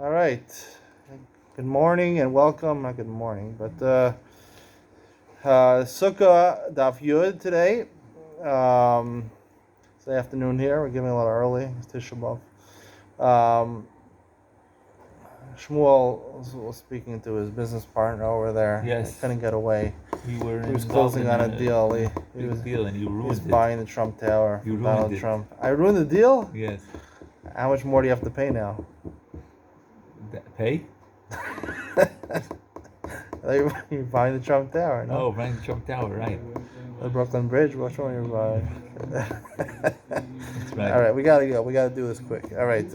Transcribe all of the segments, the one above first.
All right. Good morning and welcome. Not good morning, but Sukkah Daf Yud today. It's the afternoon here. We're giving a little early. It's Tisha B'Av. Shmuel was speaking to his business partner over there. Yes. He couldn't get away. We were He was closing on a deal. He was deal, and you he ruined was it. buying the Trump Tower You from ruined Donald it. Trump. I ruined the deal? Yes. How much more do you have to pay now? Pay? You're buying the Trump Tower, no? Oh, buying the Trump Tower, right? The Brooklyn Bridge. Which one you're buying? That's right. All right, we gotta go. We gotta do this quick. All right,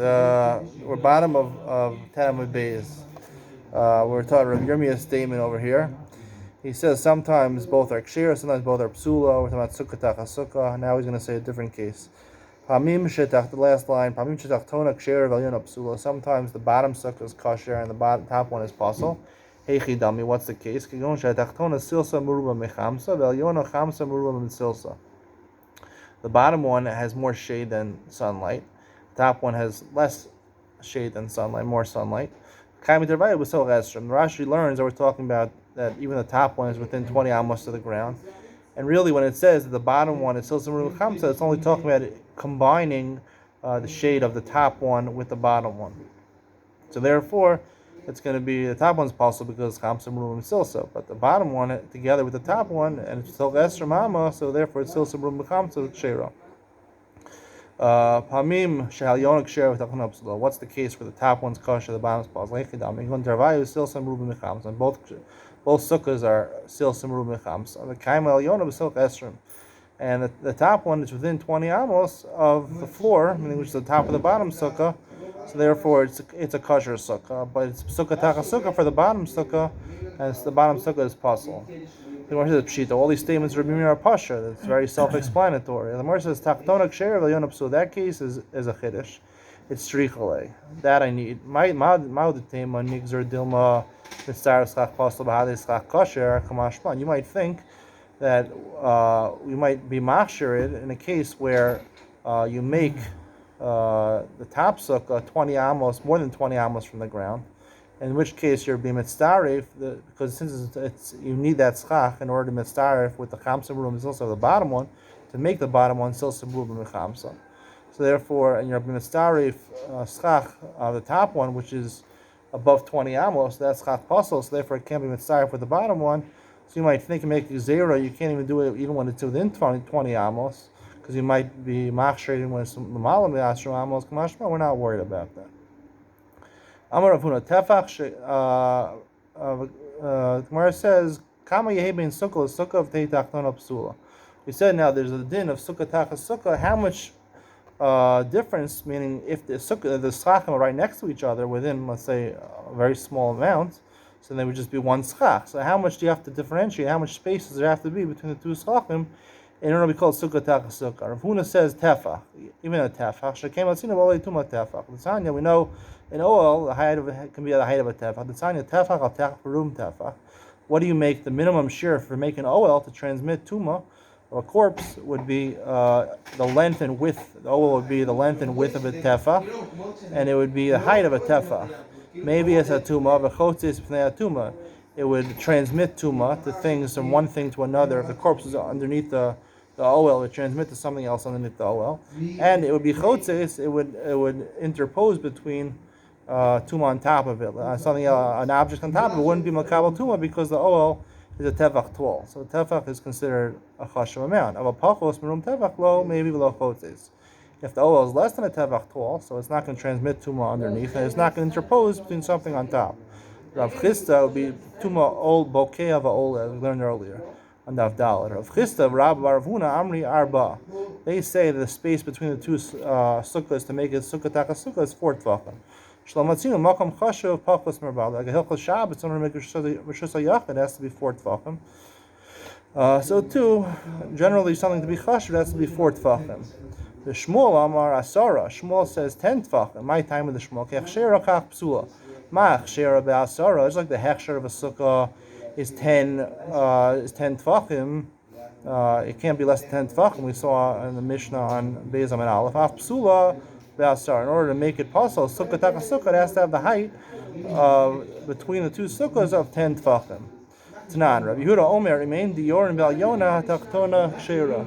we're bottom of Talmud Beis. We're talking Rabbi Yirmiyah's statement over here. He says sometimes both are kshira, sometimes both are psula. We're talking about sukkah tachas sukkah. Now he's going to say a different case. Pamim shetach, the last line. Pamim shetach tona kshira v'elyona psula. Sometimes the bottom sukkah is kosher and the top one is pasul. Heichi dami, what's the case? Kigon shetach tona silsa muruba mechamsa v'elyona chamsa muruba silsa. The bottom one has more shade than sunlight. The top one has less shade than sunlight, more sunlight. Rashi learns that we're talking about that even the top one is within 20 amos to the ground. And really, when it says that the bottom one is Silsa Meruba Chamsa, it's only talking about combining the shade of the top one with the bottom one. So therefore, it's going to be the top one's possible because Chamsa Meruba Silsa, but the bottom one together with the top one, and it's still Esra Mama, so therefore it's Silsa Meruba Chamsa Kshera. Pamim shehalyonik kshera v'tachanah psula. What's the case where the top one's kosher, the bottom's pasul? Leichidam. Igon tarvayu still some ruba mechamsa. And both sukkahs are still some ruba mechamsa. The kaim elyona b'silk esrim. And the top one is within 20 amos of the floor, meaning which is the top of the bottom sukkah. So therefore, it's a kosher sukkah, but it's sukkah tachas sukkah for the bottom sukkah, and the bottom sukkah is pasul. The Gemara says pshita. All these statements are Rabbi Meir Pasha. It's very self-explanatory. The Gemara says tachtona ksher v'elyona psul. That case is a chiddush. It's strichale. That I need. Ma'udetema nigzer dilma mitzar schach pasul b'hadei schach kosher kamashman. You might think that we might be machshered in a case where you make the top sukkah 20 amos, more than 20 amos from the ground. In which case you're being mitzaref, because since it's you need that schach in order to mitzaref with the chamsa meruba silsa, the bottom one, to make the bottom one silsa meruba mechamsa. So therefore, and you're being mitzaref schach of the top one, which is above 20 amos, that's schach pasul. So therefore, it can't be mitzaref with the bottom one. So you might think and make zero. You can't even do it even when it's within 20 amos, because you might be machshredding when it's the malam amos. We're not worried about that. Amar Rav Huna Tefach. Gemara says, "Kama yehebein sukkah of teitach tona psula." We said now there's a din of sukkah tachas sukkah. How much difference? Meaning, if the schachim are right next to each other within, let's say, a very small amount, so they would just be one schach. So how much do you have to differentiate? How much space does there have to be between the two schachim in order to be called sukkah tachas sukkah? Rav Huna says tefach, even a tefach. Shekem latzina v'olei tuma tefach. The Tanya we know. In oil, the height of it can be the height of a tefach. The Tanya tefach al tefach perum tefach. What do you make the minimum shear for making oil to transmit tuma? Or a corpse would be the length and width. The oil would be the length and width of a tefach, and it would be the height of a tefach. Maybe it's a tuma, but chotzis pnei a tuma. It would transmit tuma to things from one thing to another. If the corpse is underneath the oil, it would transmit to something else underneath the oil, and it would be chotzis. It would interpose between tuma on top of it, an object on top of it wouldn't be makabel tuma because the oil is a tefach tall. So tefach is considered a chashuv amount. Of a pachos merum tefach lo, maybe below chotzes. If the oil is less than a tefach tall, so it's not going to transmit tuma underneath, and it's not going to interpose between something on top. Rav Chisda would be tuma old bokeh of a old, as we learned earlier on Daf Dalet. Rav Chisda, Rav Huna, Amri Arba. They say that the space between the two sukkahs to make it sukkah tachas sukkah is 4 tvachim. Shlamatzinu makom chashuv pachos merbal. Like a hilchos Shabbos, someone to make rishus hayachid, it has to be 4 tvachim. So too, generally something to be chashuv has to be 4 tvachim. The Shmuel Amar Asara. Shmuel says 10 tvachim. My time with the Shmuel. Kechshera kach psula. Ma chshera be'asara. It's like the hechsher of a sukkah is 10 tvachim. It can't be less than 10 tvachim. We saw in the Mishnah on Beis Amin Aleph. Af psula Basar. In order to make it possible, Sukkah Taka Sukkah, it has to have the height between the two sukkahs of 10 tfachim. Tanan, Rabbi Yehuda Omer, remain Dior and Balyona Tachtona Kshera.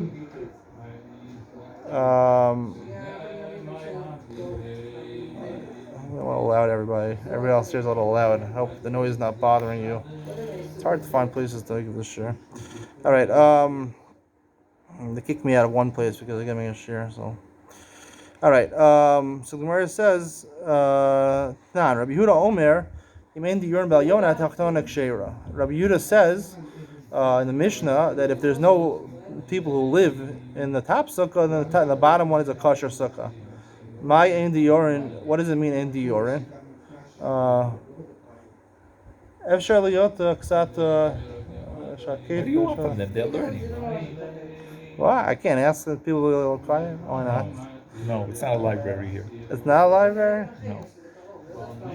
A little loud, everybody. Everybody else here's a little loud. I hope the noise is not bothering you. It's hard to find places to give this share. All right. They kicked me out of one place because they gave me a share. So, all right. So the Gemara says, Rabbi Yehuda Omer, Imen Diyor Balyona Tachtona Kshera. Rabbi Yehuda says in the Mishnah that if there's no people who live in the top sukkah, then the bottom one is a kosher sukkah. My ein diorin. What does it mean ein diorin? Efshar liyot ksat shakit. What do you want from them? They're learning. Well, I can't ask the people who are quiet. Why not? No, it's not a library here. It's not a library? No.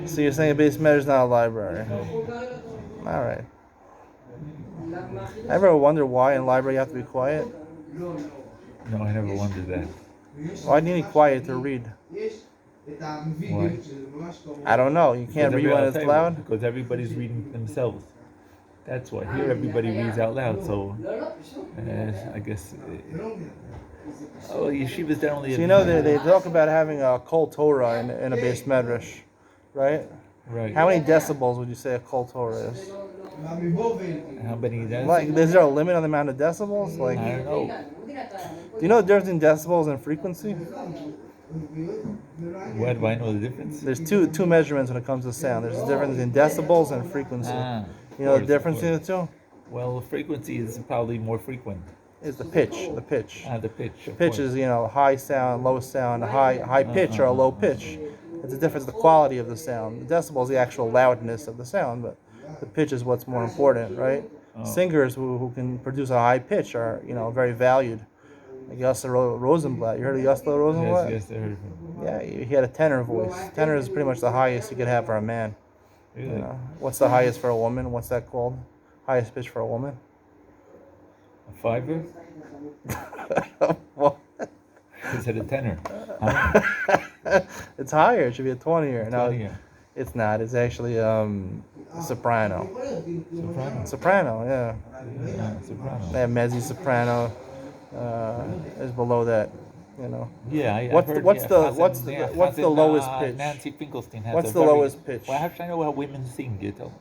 So you're saying a base matter is not a library? All right. I ever wonder why in a library you have to be quiet? No, I never wondered that. Why do you need quiet to read? Why? I don't know. You can't read when it's loud? Because everybody's reading themselves. That's why. Here everybody reads out loud, so I guess... yeshivas generally... So you know they talk about having a kol Torah in a base medrash, right? Right. How many decibels would you say a kol Torah is? How many decibels? Like, is there a limit on the amount of decibels? Like, I don't know. do you know the difference in decibels and frequency? Why do I know the difference? There's two measurements when it comes to sound. There's a difference in decibels and frequency. You know the difference in the two? Well, frequency is probably more frequent. Is the pitch. The pitch. The pitch. The pitch is, high sound, low sound, high pitch or a low pitch. It's the difference, the quality of the sound. The decibel is the actual loudness of the sound, but the pitch is what's more important, right? Singers who can produce a high pitch are, very valued. Like Yossi Rosenblatt. You heard of Yossi Rosenblatt? Yes, I heard of him. Yeah, he had a tenor voice. Tenor is pretty much the highest you could have for a man. Really? What's the highest for a woman? What's that called? Highest pitch for a woman? A fiver? What? Is it a tenor? It's higher. It should be a 20-er. No, 20-er. it's not. It's actually soprano. Soprano, yeah. Soprano. They have mezzi soprano. Is below that, Yeah, What's the lowest pitch? Nancy Finkelstein has What's the lowest pitch? Well, how should I know how women sing? You tell me.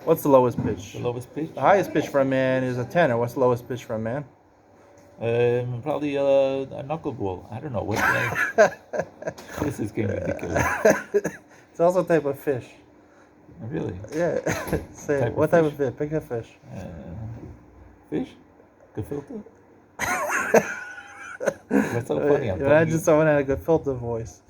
What's the lowest pitch? The lowest pitch? The highest pitch for a man is a tenor. What's the lowest pitch for a man? Probably a knuckleball. I don't know. What this is getting ridiculous. It's also a type of fish. Really? Yeah. Say what type of fish? Pick a fish. Fish? Gefilte? What's so funny? Imagine someone had a good filter voice.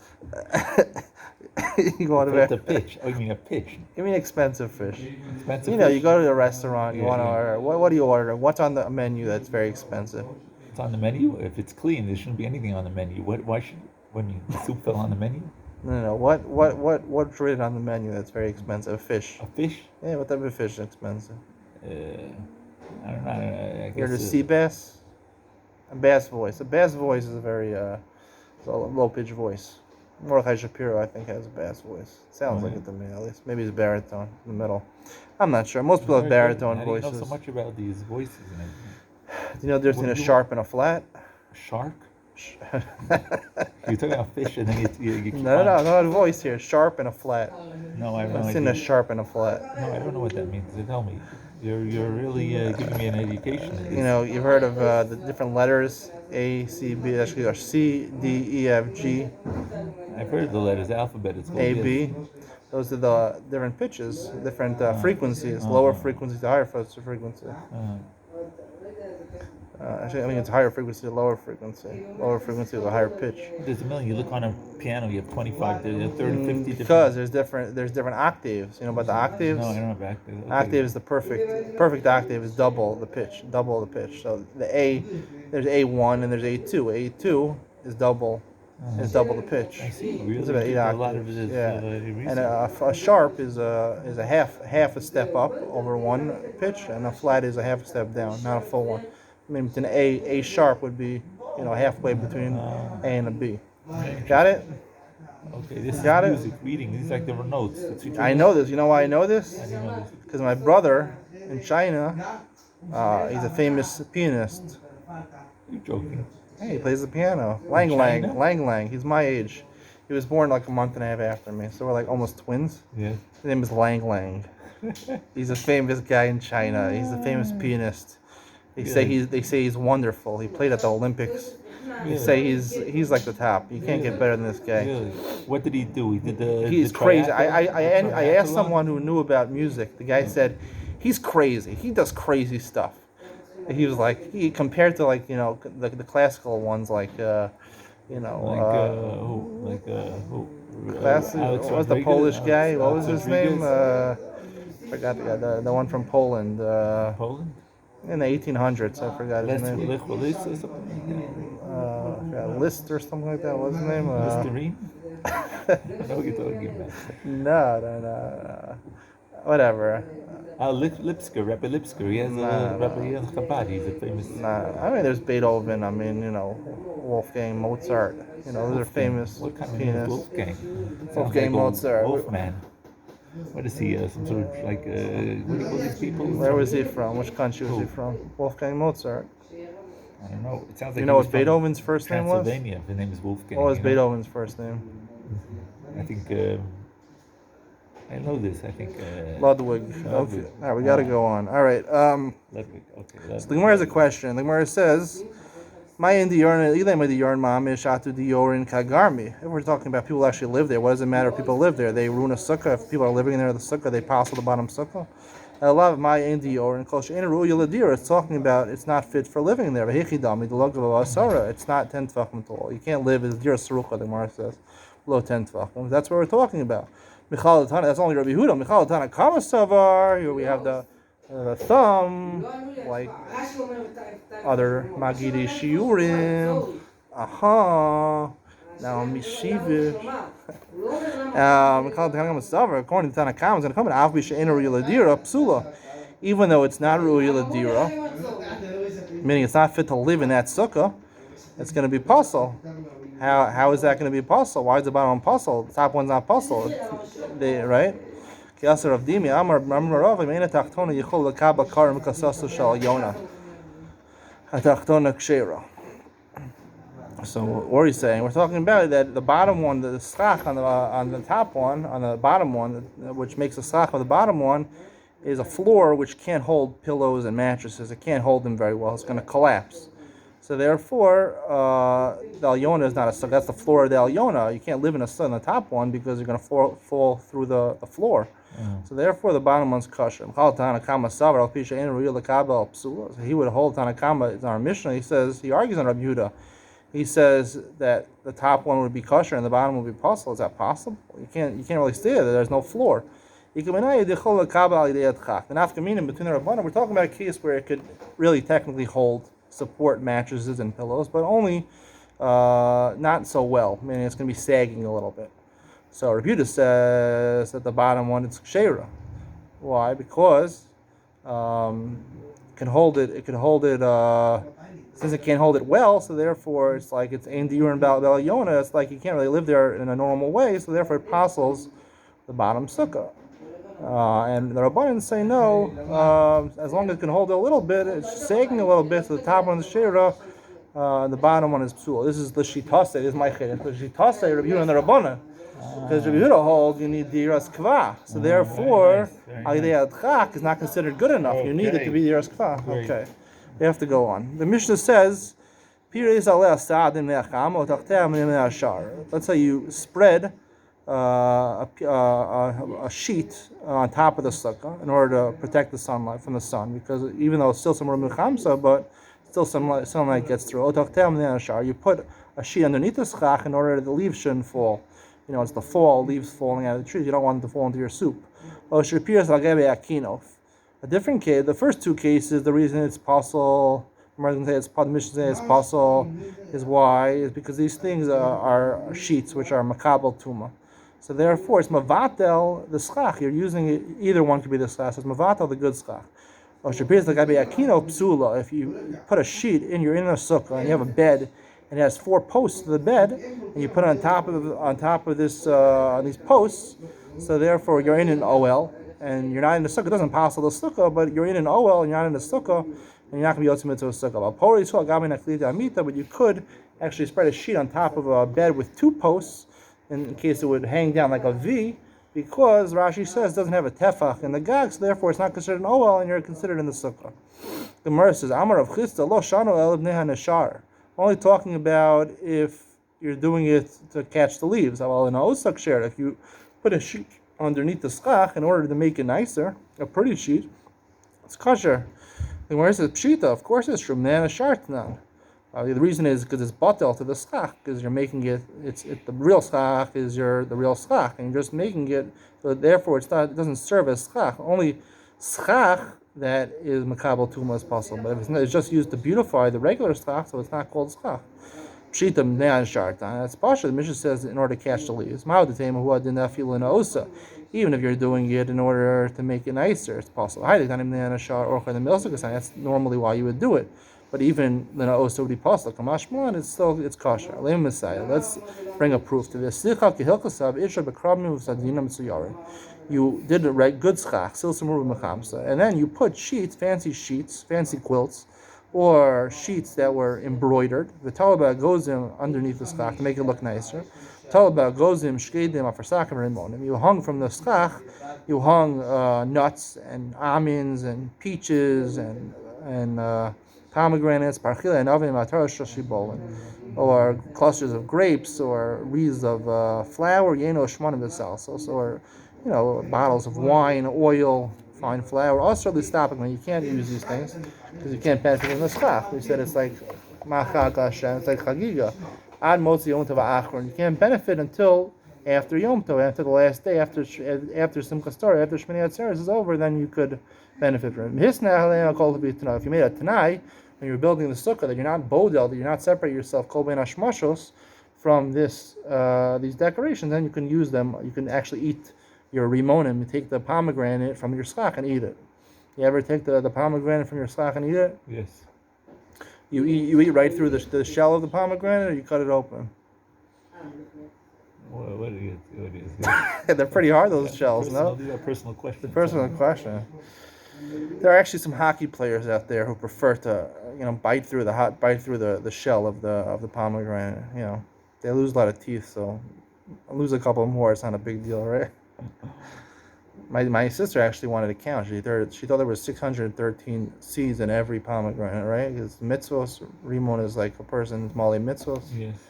You want a pitch? Oh, you mean a pitch? You mean expensive fish? Expensive fish? You go to a restaurant, you want to order. What do you order? What's on the menu that's very expensive? It's on the menu? If it's clean, there shouldn't be anything on the menu. Why should, when the soup fell on the menu? No. What's rated on the menu that's very expensive? A fish. A fish? Yeah, what type of fish is expensive? I don't know. I You're guess the sea bass? A bass voice. A bass voice is a very low pitched voice. Mordechai Shapiro, I think, has a bass voice. Sounds like it to me, at least. Maybe it's baritone in the middle. I'm not sure. Most people have baritone voices. How do you know so much about these voices and everything? Do you know there's a sharp and a flat? Shark? You're talking about fish and then you keep No, not a voice here. Sharp and a flat. No, I have no I've idea. seen a sharp and a flat. No, I don't know what that means. So tell me. You're really giving me an education. You've heard of the different letters A, C, B, actually, or C, D, E, F, G. I've heard of the letters, the alphabet. It's called A, B. Those are the different pitches, different frequencies, lower frequency to higher frequency. Actually, I think it's higher frequency to lower frequency. Lower frequency to a higher pitch. There's a million. You look on a piano, you have 25, 30, 50 because there's different octaves. You know about the octaves? No, I don't know about octaves. Okay. Octave is the perfect octave is double the pitch. So the A, there's A1 and there's A2. A2 is double the pitch. I see. Really? It's about 8 octaves. A lot of this, And a sharp is a half a step up over one pitch, and a flat is a half a step down, not a full one. I mean, an A sharp would be, halfway between A and a B. Got it? Okay, this is Got it? music, reading. These are like the notes. That's what you I read. know this. You know why I know this? How do you know this? Because my brother in China, he's a famous pianist. You're joking. Hey, he plays the piano. Lang Lang, China? Lang Lang. He's my age. He was born like a month and a half after me, so we're like almost twins. Yeah. His name is Lang Lang. He's a famous guy in China. He's a famous pianist. They say he's wonderful. He played at the Olympics. They say he's like the top. You can't get better than this guy. Really? What did he do? He did the. He's the crazy. triathlon? I asked Triathlon? someone who knew about music. The guy said he's crazy. He does crazy stuff. He was like compared to like the classical ones like Like who? Like who? classic. Alex What was the Rodriguez? Polish guy? What was Alex his name? Rodriguez? Forgot the one from Poland. Poland? In the 1800s, I forgot his name. Lech Walesa or something? Forgot Liszt or something like that. What was his name? Listerine? I know what you're talking about. No. Whatever. Lipsker, Rabbi Lipsker. He has a Rabbi Chabad. He's a famous. I mean, there's Beethoven. I mean, Wolfgang Mozart. Those are famous What kind of pianists. Wolfgang? Sounds Wolfgang like a Mozart. Wolfman. What is he? Some sort of like what do you call these people? Where was he from? Which country was he from? Wolfgang Mozart. I don't know. It sounds like You know he was what from Beethoven's first name was? Transylvania. His name is Wolfgang. What was you know? Beethoven's first name? I think. I know this. I think. Ludwig. Ludwig. Okay. All right, we got to go on. All right. Ludwig. Okay. Ludwig. So the Gemara has a question. The Gemara says, if we're talking about people who actually live there, what does it matter if people live there? They ruin a sukkah. If people are living there, the sukkah, they pass the bottom sukkah. A lot of my it's talking about it's not fit for living there. It's not 10 tefachim tall. You can't live as dir sarucha, the Gemara says, below 10 tefachim. That's what we're talking about. That's only Rabbi Yehuda. Michal Tana Kama Savar. Here we have the thumb, like other Magidi Shiurim. Aha. Now Mishivish. Michal Tana Kama Savar. According to Tana Kama, it's going to come in Avbi She'ena Ru'iladira Psula. Even though it's not Ru'iladira, meaning it's not fit to live in that sukkah, it's going to be puzzle. How is that going to be puzzle? Why is the bottom one puzzle? The top one's not puzzle. Right? Kiasar of Dimi, Amar Rav, Imena Tachtona Yichol Lakaba Kar Mikasasu Shal Yona. Tachtona Kshera. So what are you saying? We're talking about that the bottom one, the schach on the top one, on the bottom one, which makes the schach of the bottom one, is a floor which can't hold pillows and mattresses. It can't hold them very well. It's going to collapse. So therefore, the Alyona is not a sukkah. That's the floor of the Alyona. You can't live in a sukkah in the top one because you're going to fall through the floor. So therefore, the bottom one's kosher. So he would hold Tanakama in our Mishnah. He says, he argues on Rabbi Yehuda. He says that the top one would be kosher and the bottom would be possible. Is that possible? You can't really stay there. There's no floor. The nafkamina between the Rabbanan, we're talking about a case where it could really technically hold support mattresses and pillows, but only not so well, meaning it's going to be sagging a little bit. So Rabbi Yehuda says that the bottom one is kshera. Why? Because it can hold it. Since it can't hold it well, so therefore it's like it's ein diur and bal yona. It's like you can't really live there in a normal way. So therefore it puzzles the bottom sukkah. And the Rabbanan say no, as long as it can hold it a little bit, it's sagging a little bit, so the top one is shira, the bottom one is psul. This is the shitase, this is my chiddush. The shitase, Rabbi Yehuda and the Rabbanan. Because Rabbi Yehuda holds you need diras kva. So therefore, alidei adchak is not considered good enough. You need it to be diras kva. Okay. We have to go on. The Mishnah says, let's say you spread a sheet on top of the sukkah in order to protect the sunlight from the sun, because even though it's still some rumichamsa, but still sunlight gets through. You put a sheet underneath the schach in order that the leaves shouldn't fall. It's the fall, leaves falling out of the trees. You don't want them to fall into your soup. A different case, the first two cases, the reason it's possible, the Mishnah says it's possible, is why? Is because these things are sheets which are makabel tuma. So therefore, it's mavatel the schach. You're using it. Either one could be the schach. So it's mavatel the good schach. If you put a sheet in your inner sukkah and you have a bed and it has 4 posts to the bed, and you put it on top of this these posts. So therefore, you're in an OL, and you're not in the sukkah. It doesn't pass the sukkah, but you're in an OL, and you're not in the sukkah, and you're not going to be ultimate to a sukkah. But you could actually spread a sheet on top of a bed with 2 posts, in case it would hang down like a V, because Rashi says it doesn't have a tefach in the gag, so therefore it's not considered an OL, and you're considered in the sukkah. The Gemara says, Amar of Chisda lo shano el bnei hanashar. Only talking about if you're doing it to catch the leaves. If you put a sheet underneath the schach in order to make it nicer, a pretty sheet, it's kosher. The Gemara says, Pshita, of course it's true. Bnei hanashar tanan. The reason is because it's batel to the schach, because you're making it. The real schach is the real schach, and you're just making it. So therefore, it doesn't serve as schach. Only schach that is makabel tuma as possible. But if it's just used to beautify the regular schach, so it's not called schach. Pshita bnei hanashar. That's pasha. The Mishnah says in order to catch the leaves. Even if you're doing it in order to make it nicer, it's possible. That's normally why you would do it. But even also would be possible. Kamashman, it's kosher. Let's bring a proof to this. You did it right, good schach, and then you put sheets, fancy quilts, or sheets that were embroidered. The talaba goes in underneath the schach to make it look nicer. Talaba goes in shkedim afarsakim rimonim. You hung from the schach. You hung nuts and almonds and peaches and pomegranates, parchila and avim atar shoshibolin, or clusters of grapes, or wreaths of flour, yeno shmonim v'salsos, or bottles of wine, oil, fine flour. Also, the stopping when you can't use these things because you can't benefit from the schach. We said it's like machag Hashem, it's like chagiga. Ad motzi yom tov ha'achron. You can't benefit until after Yom Tov, after the last day, after Simchas Torah, after Shmini Atzeres is over, then you could benefit from it. If you made a tanai when you're building the sukkah, that you're not bodel, that you're not separating yourself kol ben hashmashos from these decorations, then you can use them. You can actually eat your rimonim. You take the pomegranate from your schach and eat it. You ever take the pomegranate from your schach and eat it? Yes. You eat right through the shell of the pomegranate, or you cut it open? What is They're pretty hard, those shells, no? These are personal questions. The personal question. There are actually some hockey players out there who prefer to, bite through the shell of the pomegranate. They lose a lot of teeth, so lose a couple more. It's not a big deal, right? My sister actually wanted to count. She thought there was 613 seeds in every pomegranate, right? Because mitzvos, Rimon is like a person's mali mitzvos. Yes.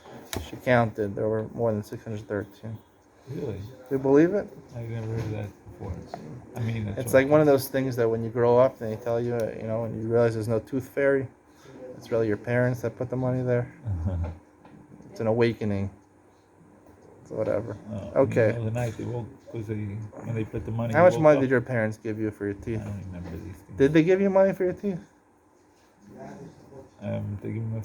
She counted. There were more than 613. Really? Do you believe it? I've never heard of that before. It's like one of those things that when you grow up, they tell you, when you realize there's no tooth fairy, it's really your parents that put the money there. It's an awakening. So whatever. Okay. In the night, when they put the money. How much money did your parents give you for your teeth? I don't remember these things. Did they give you money for your teeth?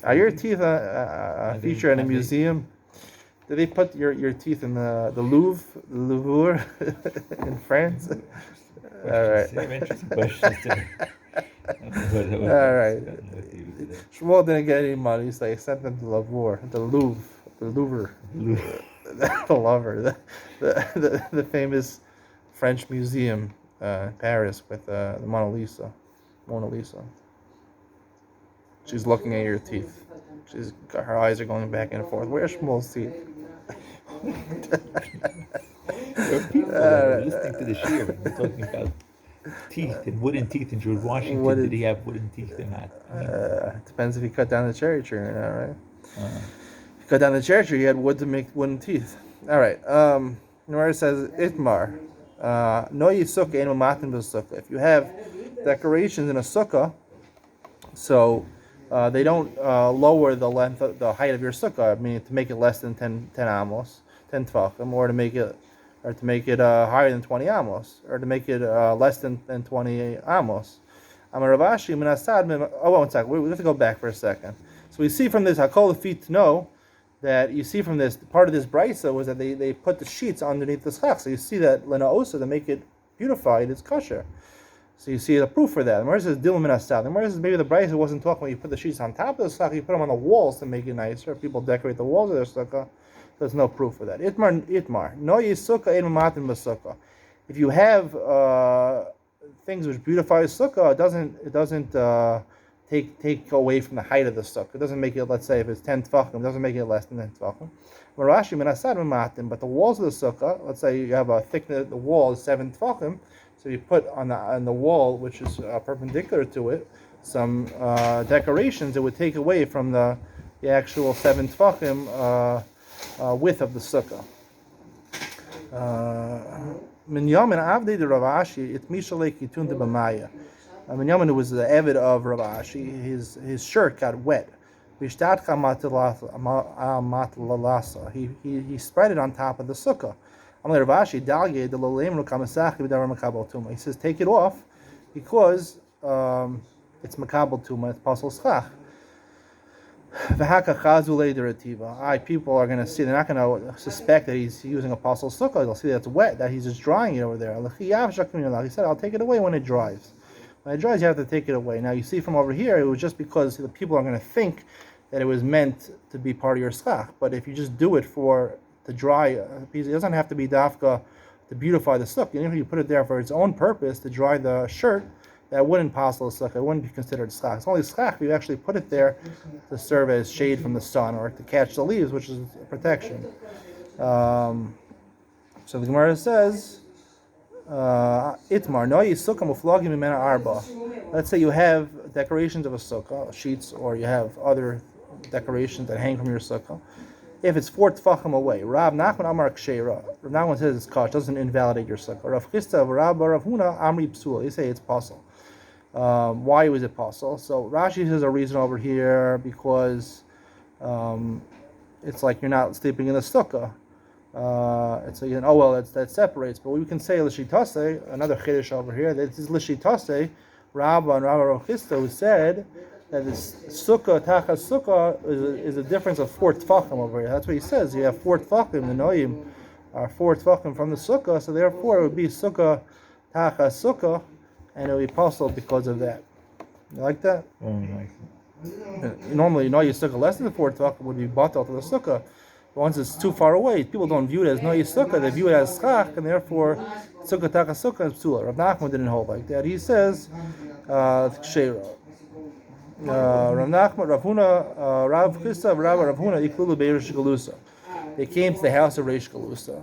Are your teeth a feature in a museum? Did they put your teeth in the Louvre in France? All right. Interesting questions. All right. Shmuel didn't get any money, so he sent them to the Louvre. The Louvre. The Louvre. The famous French museum in Paris with the Mona Lisa. She's looking at your teeth. Her eyes are going back and forth. Where's Shmuel's teeth? There are people that are listening to the shir talking about teeth and wooden teeth in George Washington. Did he have wooden teeth or not? It depends if he cut down the cherry tree or not, right? If he cut down the cherry tree, he had wood to make wooden teeth. All right. Where it says Itmar, no yisukkah ein mamatin b'sukkah. If you have decorations in a sukkah, so they don't lower the height of your sukkah, meaning to make it less than 10 amos, 10 tvachim, or to make it higher than 20 amos, or to make it less than 20 amos. One second. We have to go back for a second. So we see from this, Hakol the feet to know that you see from this, part of this brisa was that they put the sheets underneath the schach. So you see that lena osa to make it beautified is kosher. So you see the proof for that. The Gemara says Dilum Minasad. The Gemara says maybe the Brisa wasn't talking when you put the sheets on top of the sukkah, you put them on the walls to make it nicer. People decorate the walls of their sukkah. There's no proof for that. Itmar. No yisukkah ein mamatin b'sukkah. If you have things which beautify the sukkah, it doesn't take away from the height of the sukkah. It doesn't make it, let's say, if it's 10 tefachim, it doesn't make it less than 10 tefachim. Marashi minasad mamatin, but the walls of the sukkah, let's say you have a thickness, the wall is 7 tefachim, so you put on the wall, which is perpendicular to it, some decorations. It would take away from the actual 7 tefachim width of the sukkah. Minyamin avdei de Rav Ashi, it mishalei kitun de b'maya. Minyamin, who was the Eved of Rav Ashi, his shirt got wet. He spread it on top of the sukkah. He says, take it off because it's makabel tuma, it's pasal schach. People are going to see, they're not going to suspect that he's using a pasal sukkah. They'll see that it's wet, that he's just drying it over there. He said, I'll take it away when it dries. When it dries, you have to take it away. Now, you see from over here, it was just because the people are going to think that it was meant to be part of your schach. But if you just do it to dry, it doesn't have to be dafka to beautify the sukkah. Even if you put it there for its own purpose, to dry the shirt, that wouldn't pasal sukkah. It wouldn't be considered schach. It's only schach if you actually put it there to serve as shade from the sun or to catch the leaves, which is protection. So the Gemara says, Itmar, no yisukkah muflagim mimena arba. Let's say you have decorations of a sukkah, sheets, or you have other decorations that hang from your sukkah. If it's 4 tefachim away, Rav Nachman Amar Ksheira. Rav Nachman says it's kosh, doesn't invalidate your sukkah. Rav Chisda, Rav Huna Amri Psul. They say it's possible. Why was it possible? So Rashi says a reason over here because it's like you're not sleeping in the sukkah. It's like, that separates. But we can say l'shitase, another chiddush over here. That is l'shitase, Rabba and Rabba Rav Chisda, who said that this sukkah, tachas sukkah, is a difference of 4 tefachim over here. That's what he says. You have 4 tefachim, the noyim are 4 tefachim from the sukkah, so therefore it would be sukkah, tachas sukkah, and it would be possible because of that. You like that? Normally, your sukkah less than the 4 tefachim would be batal to the sukkah. But once it's too far away, people don't view it as noyim sukkah, they view it as schach, and therefore sukkah, tachas sukkah is psula. Rav Nachman didn't hold like that. He says, ksheira. Rav Nachman, Rav Huna, Rav Chisda, Rav Huna, Iklulu Beirish Galusa. They came to the house of Reish Galusa.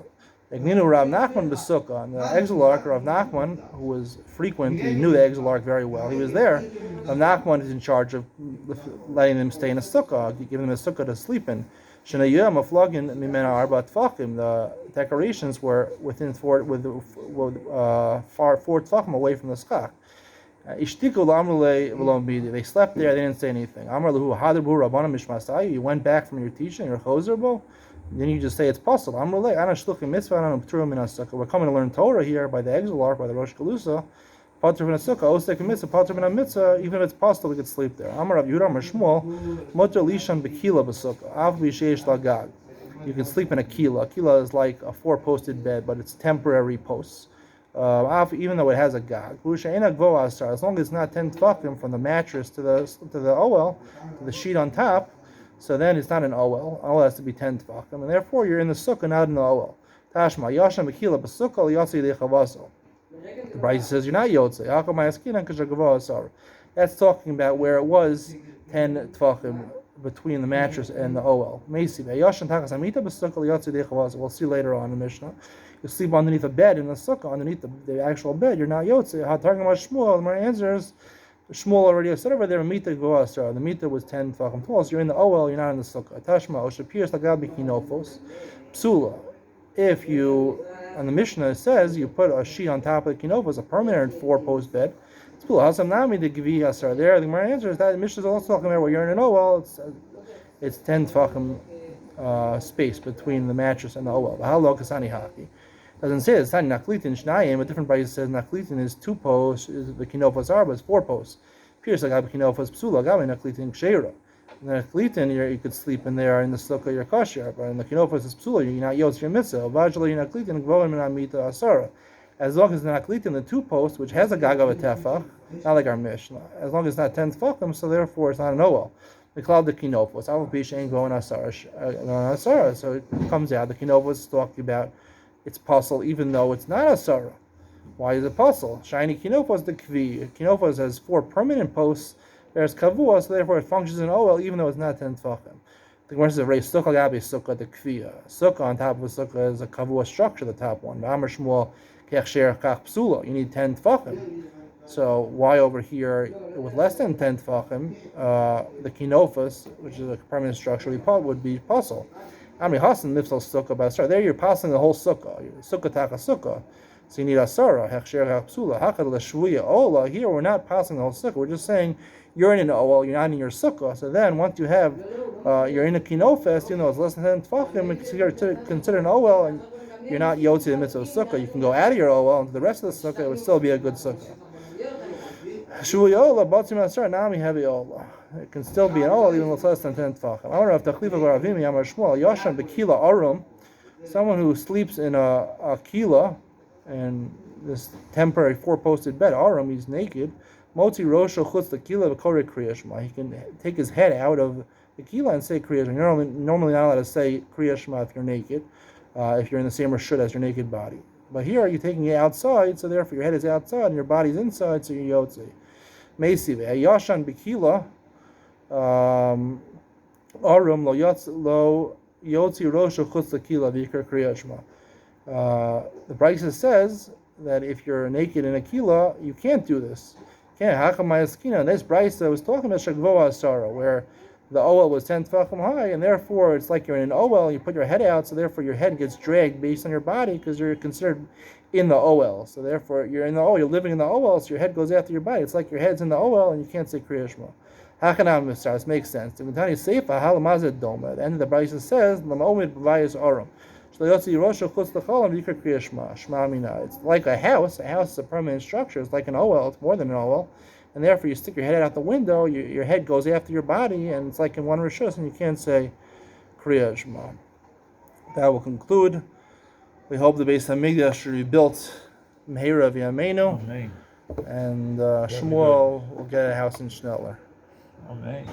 Egninu Rav Nachman b'sukkah. And the exilarch, Rav Nachman, who was frequent, he knew the exilarch very well. He was there. Rav Nachman is in charge of letting them stay in a sukkah, giving them a sukkah to sleep in. Shenayah maflagin mimena arba tefachim. The decorations were within 4 tefachim away from the schach. They slept there, they didn't say anything. You went back from your teaching, your chozerbo, then you just say it's possible. We're coming to learn Torah here by the exilarch, by the Rosh Galusa. Even if it's possible, we could sleep there. You can sleep in a kila. A kila is like a 4-posted bed, but it's temporary posts. Even though it has a gag, as long as it's not 10 tefachim from the mattress to the owel, to the sheet on top, so then it's not an owel. Owel has to be 10 tefachim, and therefore you're in the sukkah, not in the owel. Tashma yasham bekila b'sukkah liyotzi dechavaso. The Brisa says you're not yotzei. That's talking about where it was 10 tefachim between the mattress and the owel. We'll see later on in the Mishnah. You sleep underneath a bed in the sukkah, underneath the actual bed, you're not yotzei. Talking about Shmuel, my answer is Shmuel already said over there, mita goasar. The mita was 10 tefachim tall, so you're in the owel, you're not in the sukkah. Tashma oshapir slagad bikinofos psula. If you, on the Mishnah it says you put a sheet on top of the kinofos, a permanent 4-post bed. It's psula. Hasam nami the givi asar. There, the my answer is that the Mishnah is also talking about where you're in an owel. It's 10 tefachim space between the mattress and the owel. V'halo kasani haki. Doesn't say it's not naklitin shnayim. A different Brisa says naklitin is 2 posts. The kinofos arba is 4 posts. Pierce like kinofos psula gabe naklitin ksheira. In the naklitin you could sleep in there in the sukkah your kosher, but in the kinofos is psula. You're not yotz your mitzvah. Vajla naklitin gvolim minamita asara. as long as it's not in the 2 posts, which has a gag of a tefach, not like our Mishnah. As long as it's not 10 tefachim, so therefore it's not an oel. The cloud the kinopos. Al pish ain't going asara. So it comes out the kinopos is talking about it's puzzle, even though it's not asara. Why is it puzzle? Shiny kinopos the kvi. Kinopos has 4 permanent posts. There's kavua, so therefore it functions in oel, even though it's not 10 tefachim. The Gemara says, "Raise sukkah gabi sukkah the kviya." Sukkah on top of a sukkah is a kavua structure. The top one. Amar Shmuel kech sher kach psula. You need 10 tefachim. So why over here with less than 10 tefachim, the kinofas, which is a permanent structure, would be puzzle. Amri hasan mifsal sukkah by asara. There you're passing the whole sukkah. Sukkah taka sukkah. So you need asara. Hech sher kach psula. Hakad l'shvuya ola. Here we're not passing the whole sukkah. We're just saying you're in an oel, you're not in your sukkah. So then once you have, you're in a kinofest, you know, it's less than 10 tefachim, it's considered an oel, and you're not yotzi the mitzvah of sukkah. You can go out of your oel into the rest of the sukkah, it would still be a good sukkah. Shuyola, batzim asar, nami heavy ola. It can still be an oel even with less than 10 tefachim. I wonder if the chlifa baravimi amar shmuel yoshan bekila arum, someone who sleeps in a kila, and this temporary 4-posted bed, arum, he's naked. Motzi rosho chutz the kila v'korei kriya shema. He can take his head out of the kila and say kriya shema. You're normally not allowed to say kriya shema if you're naked, if you're in the same reshut as your naked body. But here you're taking it outside, so therefore your head is outside and your body's inside, so you're yotzi. Meisive yashan b'kila arum lo yotzi rosho chutz the kila v'ikar kriya shema. The Brisa says that if you're naked in a kila, you can't do this. And this Brisa was talking about Shagvoa Asara, where the oel was 10 tefachim high, and therefore it's like you're in an oel, you put your head out, so therefore your head gets dragged based on your body, because you're considered in the oel. So therefore you're in the oel, you're living in the oel, so your head goes after your body. It's like your head's in the oel, and you can't say Kriya Shema. Hakanam Misar, this makes sense. The Mitani Seifa, Halamazet Doma, at the end of the Brisa says, Lamomid Bavayas Arum. It's like a house. A house is a permanent structure. It's like an oel. It's more than an oel. And therefore, you stick your head out the window, your head goes after your body, and it's like in one rishus, and you can't say Kriya Shema. That will conclude. We hope the Beis Hamikdash should be built Meira v'Yameinu, and Shmuel will get a house in Schneller. Amen.